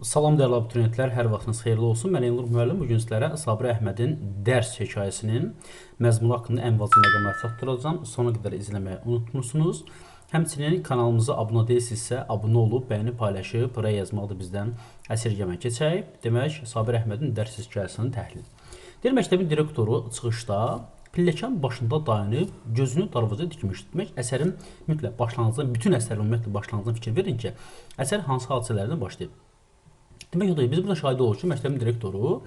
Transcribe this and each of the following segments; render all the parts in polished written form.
Salam dəyərli abituriyentlər, hər vaxtınız xeyirli olsun. Mən Elnur müəllim bugün sizlərə Sabir Əhmədin dərs hekayəsinin məzmunu haqqında ən vacib məqamları çatdıracağam. Sona qədər izləməyi unutmursunuz. Həmçinin kanalımıza abunə deyilsinizsə, abunə olub, bəyəni paylaşıb, buraya yazmağı da bizdən əsirgəmə keçək. Demək, Sabir Əhmədin dərs hekayəsinin təhlili. Deyir, məktəbin direktoru çıxışda pilləkən başında dayanıb gözünü darvazaya dikmişdi. Demək, əsərin mütləq başlanğıcında, bütün əsərin ümumiyyətlə başlanğıcına fikir verin ki, əsər hansı hadisələrdən başlayıb. Demək odur ki, biz burada şahid olur ki, məktəbin direktoru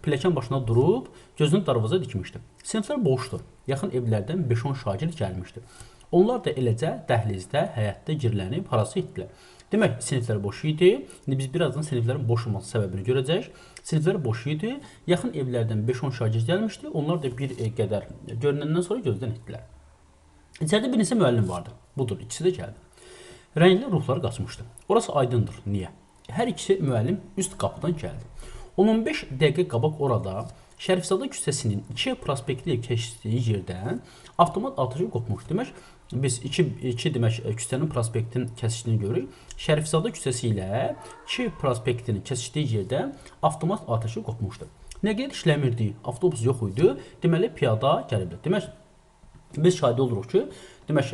pilləkən başına durub gözünü darvazaya dikmişdi. Siniflər boşdur. Yaxın evlərdən 5-10 şagird gəlmişdi. Onlar da eləcə dəhlizdə, həyətdə girilənib harası etdilər. Demək, siniflər boş idi. İndi biz birazdan siniflərin boş olması səbəbini görəcəyik. Siniflər boş idi. Yaxın evlərdən 5-10 şagird gəlmişdi. Onlar da bir qədər görünəndən sonra gözdən etdilər. İçəridə bir neçə müəllim vardı. Budur, ikisi də gəldi. Rəngli ruhları qaçmışdı. Orası aydındır. Niyə? Hər ikisi müəllim üst qapıdan gəldi. 10-15 dəqiqə qabaq orada Şərifzadə küçəsinin 2 prospekti ilə keçdiyi yerdən avtomat atışı qopmuşdu. Demək, biz iki demək küçənin prospektinin kəsişdiyini görürük. Şərifzadə küçəsi ilə 2 prospektinin kəsişdiyi yerdən avtomat atışı qopmuşdu. Nəqliyyat işləmirdi, avtobus yox idi. Deməli piyada gəlibdi. Demək, biz şahid oluruq ki, demək,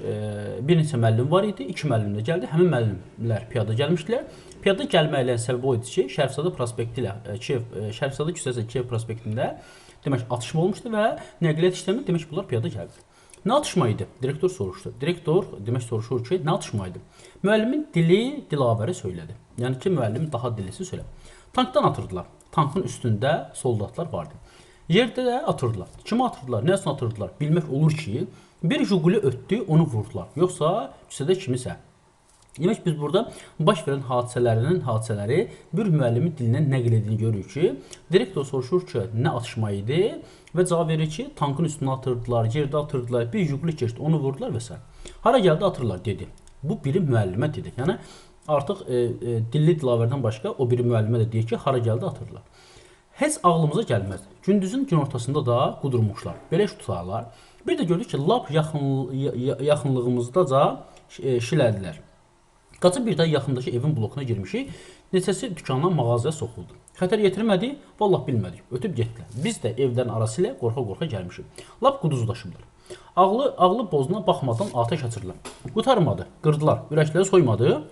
bir neçə müəllim var idi, 2 müəllim də gəldi. Həmin müəllimlər piyada gəlmişdilər. Piyada gəlməklərin səbəbi o idi ki, Şərifzadə prospekti ilə Şərifzadə küçəsi Kiyev prospektində demək atışma olmuşdu və nəqliyyat işləmi demək bunlar piyada gəldi. Nə atışma idi? Direktor soruşdu. Direktor demək soruşur ki, nə atışma idi? Müəllimin dili dilavəri söylədi. Yəni ki, müəllim daha dilisi söylədi. Tankdan atırdılar. Tankın üstündə soldatlar vardı. Yerdə də atırdılar. Kimi atırdılar? Nə üçün atırdılar? Bilmək olur ki, bir Jiguli ötdü, onu vurdular. Yoxsa küçədə kimisə. Demək, biz burada baş verən hadisələri bir müəllimin dilindən nəql edildiyini görürük ki, direktor soruşur ki, nə atışma idi və cavab verir ki, tankın üstünə atırdılar, yerdə atırdılar, bir Jiguli keçdi, onu vurdular və s. Hara gəldi atırlar dedi. Bu biri müəllimə dedi. Yəni artıq dilli dilavərdən başqa o biri müəllimə də deyir ki, hara gəldi atırdılar. Heç ağlımıza gəlməzdi. Gündüzün gün ortasında da qudurmuşlar. Belə iş tutarlar. Bir də gördük ki, lap yaxınlığımızdaca şilədilər. Qaçıb bir də yaxındakı evin blokuna girmişik. Neçəsi dükandan mağazaya soxuldu. Xətər yetirmədi, vallah bilmədik. Ötüb getdilər. Biz də evdən arası ilə qorxa-qorxa gəlmişik. Lap quduzlaşıblar. Ağlı bozuna baxmadan atəş açırlar. Qurtarmadı, qırdılar, ürəkləri soymadı.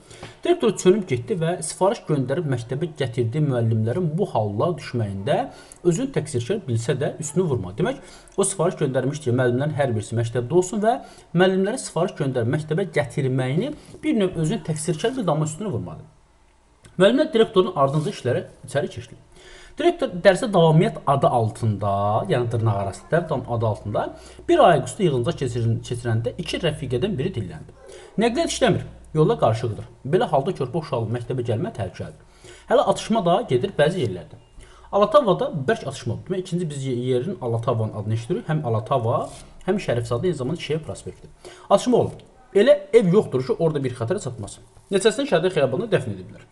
Direktor çönüb getdi və sifariş göndərib məktəbə gətirdiyi müəllimlərin bu halla düşməyində özünü təqsirkar bilsə də üstünü vurmadı. Demək, o sifariş göndərmişdi ki, müəllimlərin hər birisi məktəbdə olsun və müəllimlərə sifariş göndərib məktəbə gətirməyini bir növ özünü təqsirkar bir damla üstünü vurmadı. Müəllimlər direktorun ardınca işlərə içəri keçdi. Direktor dərsə davamiyyət adı altında, yəni dırnaq arası adı altında bir ayaqüstü yığıncaq keçirəndə 2 rəfiqədən biri dilləndi. Nəqliyyat işləmir, yolda qarışıqdır. Belə halda körpə uşağı məktəbə gəlmək təhlükəlidir. Hələ atışma da gedir bəzi yerlərdə. Alatavada bərk atışma oldu. İkinci biz yerin Alatavanın adını eşidirik. Həm Alatava, həm Şərifzadə eyni zamanda Kiyev prospekti. Atışma olub. Elə ev yoxdur ki, orada bir xətərə çatmasın. Neçəsini Şəhidlər xiyabanına dəfn ediblər.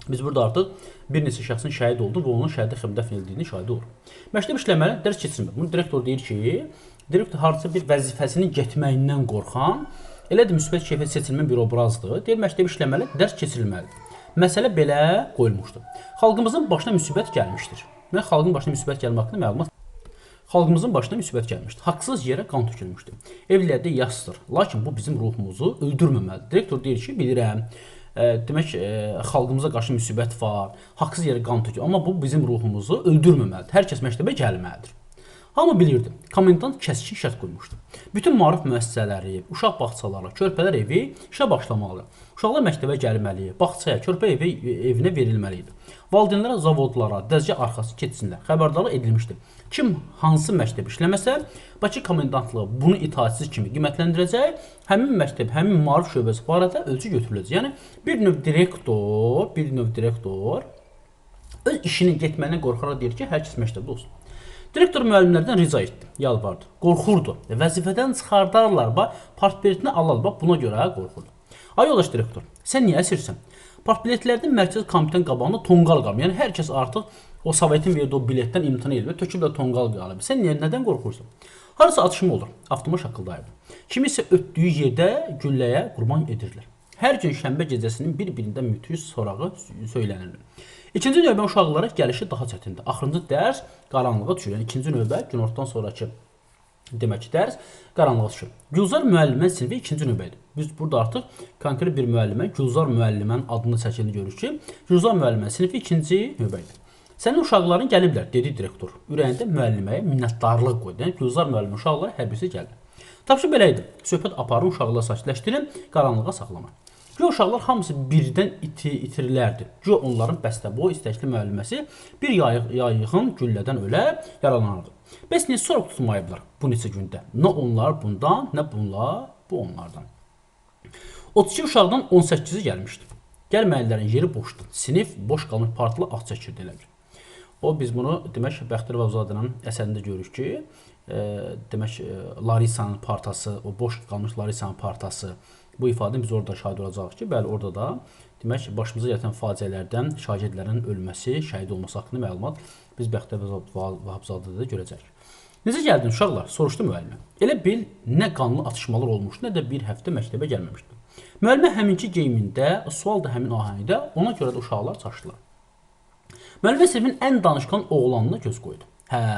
Biz burada artıq bir neçə şəxsin şəhid oldu və onun Şəhidlər xiyabanına dəfn edildiyini şahidi oluruq. Məktəb işləməli dərs keçirmir. Bunu direktor deyir ki, direktor hardasa bir vəzifəsinin getməyindən qorxan, elə də müsbət keyfiyyət seçilmən bir obrazdır. Deyir, məktəb işləməli, dərs keçirilməlidir. Məsələ belə qoyulmuşdur. Xalqımızın başına müsibət gəlmişdir. Mən xalqın başına müsibət gəlmək haqqında məlumat Xalqımızın başına müsibət gəlmişdir. Haqsız yerə qan tökülmüşdür. Evlərdə yasdır. Lakin bu bizim ruhumuzu öldürməməlidir. Direktor deyir ki, bilirəm. Demək, xalqımıza qarşı müsibət var, haqsız yerə qan tökür. Amma bu bizim ruhumuzu öldürməməlidir. Hər kəs məktəbə gəlməlidir. Hamı bilirdi, komendant kəskin şərt qoymuşdu. Bütün maarif müəssisələri, uşaq bağçaları, körpələr evi işə başlamalıdır. Uşaqlar məktəbə gəlməli, bağçaya, körpə evinə verilməli idi. Valideynlərə, zavodlara, dəzgah arxası keçsinlər. Xəbərdarlıq edilmişdir. Kim hansı məktəb işləməsə, Bakı komendantlığı bunu itaətsiz kimi qiymətləndirəcək, həmin məktəb, həmin maarif şöbəsi barədə ölçü götürüləcək. Yəni bir növ direktor öz işinin getməyindən qorxaraq deyir ki, hər kəs məktəbdə olsun. Direktor müəllimlərdən rica etdi, yalvardı, qorxurdu. Vəzifədən çıxardarlar, partbiletini alarlar, buna görə qorxurdu. Ay yoldaş direktor, sən niyə əsirsən? Partbiletlərdən mərkəz komitənin qabağında tonqal qalıb. Yəni hər kəs artıq o Sovetin verdiyi o biletdən imtina edir və töküb də tonqal qalıb. Sən nədən qorxursan? Harasa atışma olur, avtoma şaqqıldayırdı. Kimisə ötdüyü yerdə gülləyə qurban edirlər. Hər gün şənbə gecəsinin bir-birindən müthiş sorağı söylənir. İkinci növbə uşaqlara gəlişi daha çətindir. Axırıncı dərs qaranlığa düşür. Yəni ikinci növbə günortadan sonrakı demək ki, dərs qaranlığa düşür. Gülzar müəllimə sinfi ikinci növbə idi. Biz burada artıq konkret bir müəllimə, Gülzar müəllimənin adını çəkilini görürük ki, Gülzar müəllimə sinfi ikinci növbə idi. Sənin uşaqların gəliblər, dedi direktor. Ürəyində müəlliməyə minnətdarlıq qoydu. Yəni Gülzar müəllimə uşaqları hər birisi gəldi. Tapşı belə idi. Söhbət aparın, uşaqları sakitləşdirin, qaranlığa saxlamaq. Güya uşaqlar hamısı birdən itirilərdi. Güya onların bəstəboy istəkli müəlliməsi bir yayığın güllədən ölə yaralanardı. Bəs niyə soraq tutmayıblar bu neçə gündə? Nə onlar bundan, nə bunlar bu onlardan. 32 uşaqdan 18-i gəlmişdi. Gəlməyənlərin yeri boşdu. Sinif boş qalmış partlı ağ çəkirdi elə bir. Biz bunu demək Bəxtiyar Vahabzadənin əsərində görürük ki, demək Larisanın partası, o boş qalmış Larisanın partası, bu ifadəni biz orada şahid olacağıq ki, bəli orada da demək başımıza yatan faciələrdən şagirdlərin ölməsi, şəhid olması haqqında məlumat biz Bəxtiyar Vahabzadədə görəcəyik. Necə gəldin uşaqlar? Soruşdu müəllimə. Elə bil nə qanlı atışmalar olmuşdu, nə də bir həftə məktəbə gəlməmişdi. Müəllimə həminki geyimində, sual da həmin ahəngdə, ona görə də uşaqlar çaşdılar. Müəllimə sinifin ən danışqan oğlanına göz qoydu.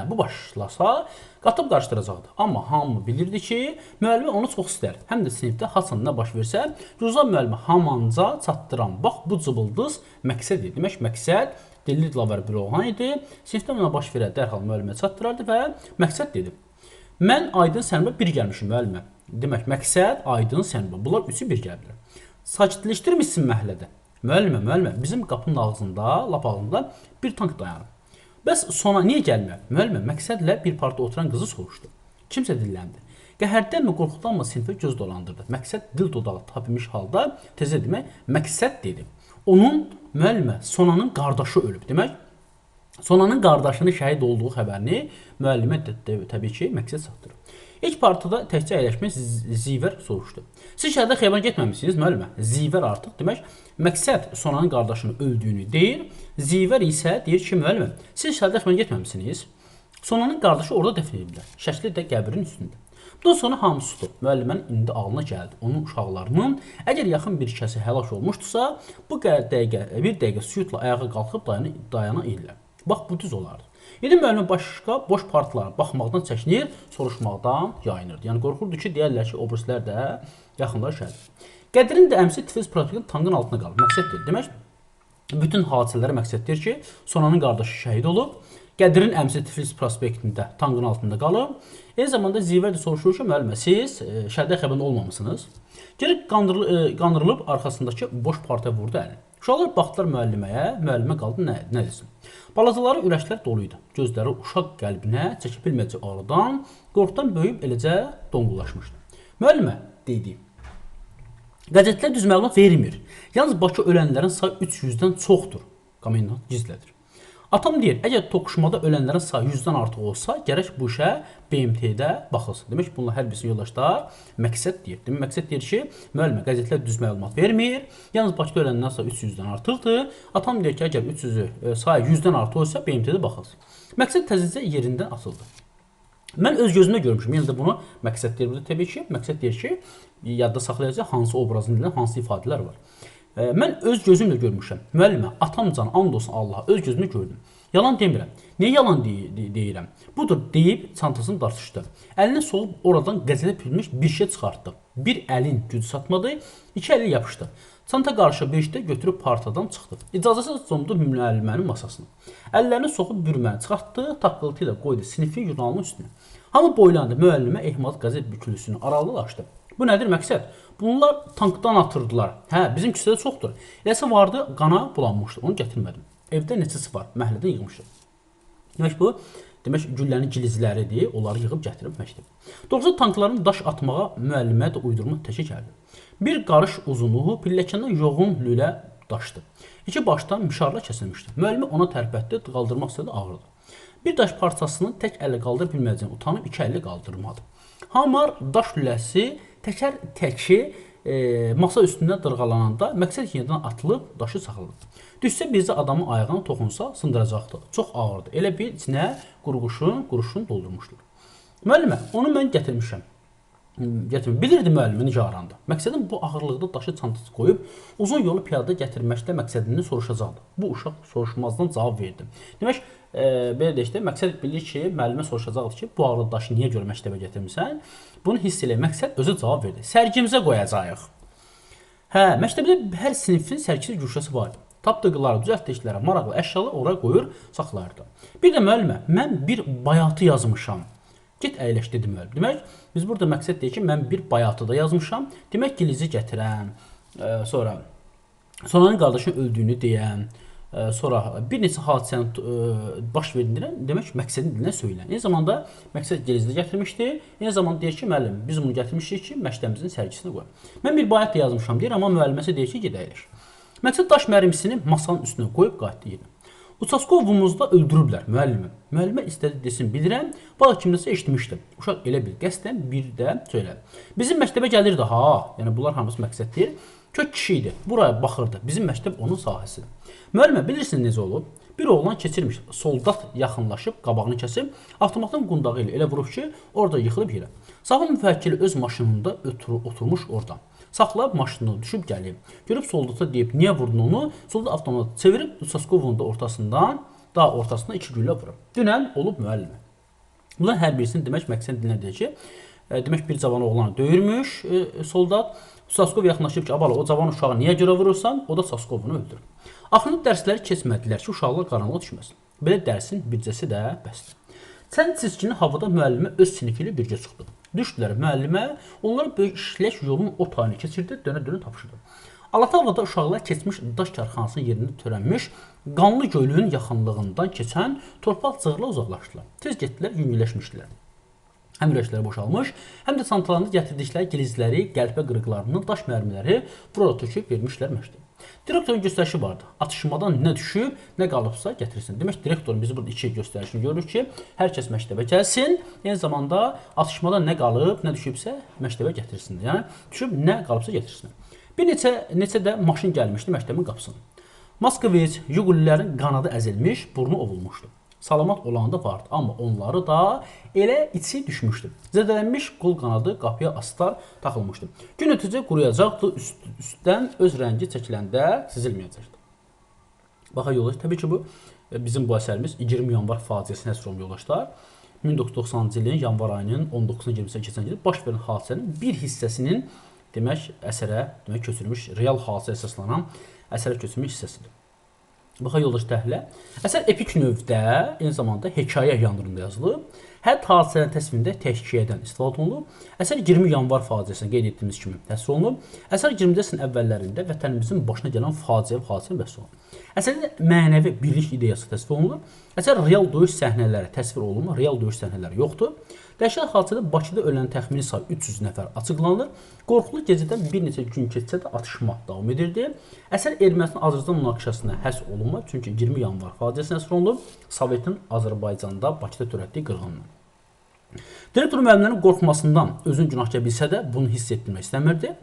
Bu başlasa qatıb qarışdıracaqdı. Amma hamı bilirdi ki, müəllimə onu çox istər. Həm də sinifdə haçan nə baş versə, Gülzar müəllimə hamanca çatdıran. Bax, bu cıbıldız məqsəd idi. Demək, məqsəd dilli dilavər bir oğlan idi. Sinifdə ona baş verər, dərhal müəllimə çatdırardı və məqsəd dedi. Mən Aydın Sənbə bir gəlmişim müəllimə. Demək, məqsəd Aydın Sənbə. Bunlar üçü bir gəliblər. Sakitləşdirmişsin məhəllədə. Müəllimə, bizim qapının ağzında, lap ağzında bir tank dayanıb. Bəs sona niyə gəlmir? Müəllimə məqsədlə bir parta oturan qızı soruşdu. Kimsə dilləndi. Qəhərdənmi, qorxudanmı sinifə göz dolandırdı. Məqsəd dil dodağı tapmış halda tezə demək, məqsəd dedi. Onun müəllimə Sonanın qardaşı ölüb. Demək, Sonanın qardaşının şəhid olduğu xəbərini müəllimə təbii ki, məqsəd çatdırır. İlk partada təkcə əyləşmək Zivər soruşdu. Siz şəhərdə xiyabana getməmişsiniz müəllimə? Zivər artıq demək, məqsəd Sonanın qardaşının öldüyünü deyir. Zivər isə deyir ki, müəllimə, siz şəhərdə xiyabana getməmişsiniz? Sonanın qardaşı orada dəfn ediblər. Şəkli də qəbrin üstündə. Bundan sonra hamı susdu. Müəllimənin indi ağlına gəldi. Onun uşaqlarının əgər yaxın bir kəsi həlak olmuşdusa, bir dəqiqə sükutla ayağa qalxıb dayana edirlər. Bax, bu düz olardı. İndi müəllimə başqa boş partlara baxmaqdan çəkinir, soruşmaqdan yayınırdı. Yəni qorxurdu ki, deyərlər ki, obrislər də yaxınlar şəhərdir. Qədirin də əmsi Tiflis prospektinin tankın altına qalıb. Məqsəddir. Demək, bütün hadisələrə məqsəddir ki, Sonanın qardaşı şəhid olub. Qədirin əmsi Tiflis prospektində tankın altında qalıb. Eyni zamanda Zivər də soruşur ki, müəllimə, siz şəhərdə xəbərdə olmamısınız? Geri qandırılıb arxasındakı boş partaya vurdu əlini. Uşaqlar baxdılar müəlliməyə, müəllimə qaldı nə desin. Balacaları ürəklər dolu idi. Gözləri uşaq qəlbinə çəkə bilməyəcək ağrıdan, qorxudan böyüyüb eləcə donqulaşmışdı. Müəllimə, dedi, qəzetlər düz məlumat vermir. Yalnız Bakı ölənlərin sayı 300-dən çoxdur. Komendant gizlədir. Atam deyir, əgər toqquşmada ölənlərin sayı 100-dən artıq olsa, gərək bu işə BMT-də baxılsın. Demək, bununla hər birisi yoldaşlar məqsəd deyir. Demək, məqsəd deyir ki, müəllimə, qəzetlər düz məlumat vermir. Yalnız Bakıda ölənlərin sayı 300-dən artıqdır. Atam deyir ki, əgər 300-ü sayı 100-dən artıq olsa, BMT-də baxılsın. Məqsəd təzəcə yerindən atıldı. Mən öz gözümlə görmüşüm. Yəni də bunu məqsəd deyir burada təbii ki. Məqsəd deyir ki, yadda saxlayacaq hansı obrazın dilində hansı ifadələr var. Mən öz gözümlə görmüşəm. Müəllimə, atamcan, and olsun Allaha, öz gözümlə gördüm. Yalan demirəm. Niyə yalan deyirəm? Budur, deyib çantasını dartışdı. Əlinə soğub oradan qəzələ pülmüş bir şey çıxartdı. Bir əlin gücü satmadı, iki əli yapışdı. Çanta qarşı bir işdə götürüb partadan çıxdı. İcazəsiz cumdu müəllimənin masasına. Əllərini soxub bürməni çıxartdı, taqqıltı ilə qoydu sinifin jurnalının üstünə. Hamı boylandı, müəllimə ehmal qəzet bükülüsünü aralı açdı. Bu nədir məqsəd? Bunlar tankdan atırdılar. Bizim küçədə çoxdur. Eləsə vardı, qana bulanmışdı. Onu gətirmədim. Evdə neçəsi var? Məhəllədə yığmışdı. Demək bu, güllənin gilizləridir. Onları yığıb gətirib məktəbə. Doğrusu tankların daş atmağa müəllimə də uydurma təşə gəldi. Bir qarış uzunluğu pilləkəndən yoğun lülə daşdı. İki başdan mişarla kəsilmişdi. Müəllimə ona tərpətdi, qaldırmaq istədi, ağrıdı. Bir daş parçasını tək əllə qaldıra bilməyəcəyini utanıb iki əllə qaldırmadı. Hamar daş lüləsi təkər təki masa üstündə dırğalananda məqsəd yenidən atılıb daşı saxladı. Düşsə bircə adamın ayağına toxunsa sındıracaqdı. Çox ağırdı. Elə bir içinə qurğuşun doldurmuşdur. Müəllimə, onu mən gətirmişəm. Bilirdi müəllimi nigarandı. Məqsədim bu ağırlıqda daşı çantası qoyub uzun yolu piyada gətirməkdə məqsədini soruşacaqdı. Bu uşaq soruşmazdan cavab verdi. Demək, belə deyək də, məqsəd bilir ki, müəllimə soruşacaqdı ki, bu ağırlıqda daşı niyə görə məktəbə gətirmisən? Bunu hiss elə məqsəd özü cavab verdi. Sərgimizə qoyacağıq. Hə, məktəbdə hər sinifin sərgisi güşəsi var idi. Tapdıqları, düzəltdikləri maraqlı əşyaları oraya qoyur, saxlayırdı. Bir də müəllimə, mən bir bayatı yazmışam. Get əyləş dedi müəllim. Demək, biz burada məqsəd deyək ki, mən bir bayatıda yazmışam. Demək, gilizi gətirən, sonra sonranın qardaşının öldüyünü deyən, sonra bir neçə hadisənin baş verdiyini demək, məqsədin dilinə söylən. Eyni zamanda məqsəd gilizdə gətirmişdi. Eyni zamanda deyir ki, müəllim, biz bunu gətirmişik ki, məktəbimizin sərgisinə qoyaq. Mən bir bayat da yazmışam deyir, amma müəlliməsə deyir ki, get əyləş. Məqsəd daş mərmisini masanın üstünə qoyub qayıtdı yerə. Uçaskovumuzda öldürüblər müəllimi. Müəllimə istədi desin, bilirəm, bala kimdəsə eşitmişdim. Uşaq elə bil, qəsdən bir də söylədi. Bizim məktəbə gəlirdi ha, yəni bunlar hamısı məqsəd deyil. Kök kişi idi, buraya baxırdı. Bizim məktəb onun sahəsidir. Müəllimə, bilirsiniz necə olub? Bir oğlan keçirmiş, soldat yaxınlaşıb, qabağını kəsib, avtomatın qundağı ilə elə vurub ki, orada yıxılıb yerə. Sağ müvəkkili öz maşınında oturmuş oradan. Saxlayıb maşını düşüb gəlib. Görüb soldata deyib, niyə vurdun onu? Soldat avtomatı çevirib, Uçaskovun da ortasından 2 güllə vurub. Dünən olub müəllimə. Bundan hər birisini demək məqsəd dilinə deyir ki, demək bir cavan oğlanı döyürmüş soldat. Uçaskov yaxınlaşıb ki, abala o cavan uşağı niyə görə vurursan? O da Uçaskovunu öldürür. Axırı dərsləri keçmədilər ki, uşaqlar qaranlığa düşməsin. Belə dərsin büdcəsi də bəsdir. Sən çizgini havada müəllimə öz sinifi ilə birgə çıxdı. Düşdülər müəllimə, onlar böyük işlək yolun o tayını keçirdi, dönə-dönə tapışdı. Alatavada uşaqlar keçmiş daş karxanasının yerində törənmiş qanlı gölün yaxınlığından keçən torpaq cığırla uzaqlaşdılar. Tez getdilər, yüngülləşmişdilər. Həm ürəkləri boşalmış, həm də çantalarında gətirdikləri gilizləri, qəlpə qırıqlarını, daş mərmiləri burada töküb vermişlər məktəbə. Direktorun göstərişi vardı. Atışmadan nə düşüb, nə qalıbsa gətirsin. Demək, direktorun bizi burada iki göstərişini görürük ki, hər kəs məktəbə gəlsin, eyni zamanda atışmadan nə qalıb, nə düşübsə məktəbə gətirsin. Yəni, düşüb nə qalıbsa gətirsin. Bir neçə də maşın gəlmişdi məktəbin qapısına. Moskviç, Yugulilərin qanadı əzilmiş, burnu ovulmuşdu. Salamat olanı da vardı, amma onları da elə içi düşmüşdü. Zədələnmiş qol qanadı qapıya astar taxılmışdı. Gün ötəcək quruyacaqdı, üstdən öz rəngi çəkiləndə sizilməyəcəkdi. Baxa yoldaş, təbii ki bu bizim bu əsərimiz 20 yanvar faciəsinə həsr olunmuş yoldaşlar. 1990-cı ilin yanvar ayının 19-na 28 keçən il baş verən hadisənin bir hissəsinin demək əsərə köçürülmüş, real hadisə əsaslanan əsərə köçürülmüş hissəsidir. Baxa yoldaş təhlilə. Əsər epik növdə, eyni zamanda hekayə janrında yazılıb. Hər hadisənin təsvirində təhkiyədən istifadə olunub. Əsər 20 yanvar faciəsinə qeyd etdiyimiz kimi təsvir olunub. Əsər 20-ci əsrin əvvəllərində vətənimizin başına gələn faciə hadisəni bəhs olunub. Əsərdə mənəvi birlik ideyası təsvir olunur. Əsər real döyüş səhnələri təsvir olunmur, real döyüş səhnələri yoxdur. Dəhşət hadisədə Bakıda ölən təxmini sayı 300 nəfər açıqlanır. Qorxulu gecədən bir neçə gün keçsə də atışma davam edirdi. Əsər Ermənistan-Azərbaycan münaqişəsinə həsr olunmur, çünki 20 yanvar faciəsinə həsr olunub Sovetin Azərbaycanda Bakıda törətdiyi qırğınla. Direktor müəllimlərin qorxmasından özünü günahkar bilsə də bunu hiss etdirmək istəmirdi.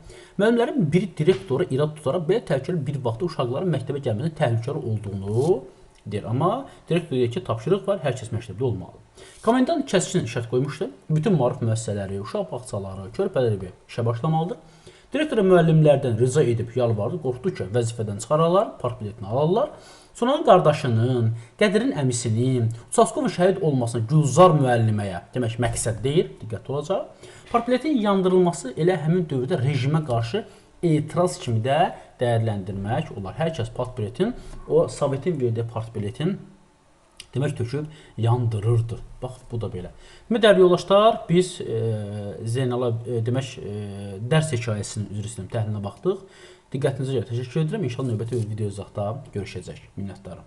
Müəllimlərin biri direktora irad tutaraq belə təhlükəli bir vaxtda uşaqların məktəbə gəlməsinin təhlükəli olduğunu deyir. Amma direktor deyir ki, tapşırıq var, hər kəs məktəbdə olmalı. Komendant kəskin şərt qoymuşdu. Bütün maarif müəssisələri, uşaq bağçaları, körpələri işə başlamalıdır. Direktor müəllimlərdən rica edib yalvardı, qorxdu ki, vəzifədən çıxararlar, park biletini alarlar. Sonanın qardaşının, Qədirin əmisinin, Uçaskovun şəhid olmasına Gülzar müəlliməyə demək məqsəd deyil, diqqətli olacaq. Park biletin yandırılması elə həmin dövrdə rejimə qarşı etiraz kimi də dəyərləndirmək olar. Hər kəs park biletin, o Sovetin verdiyi park biletin demək töküb yandırırdı. Bax, bu da belə. Demək, dəyərli yoldaşlar, biz Zeynala demək dərs hekayəsinin üzr istəyirəm, təhlilinə baxdıq. Diqqətinizə görə təşəkkür edirəm. İnşallah növbəti videoda görüşəcək. Minnətdarım.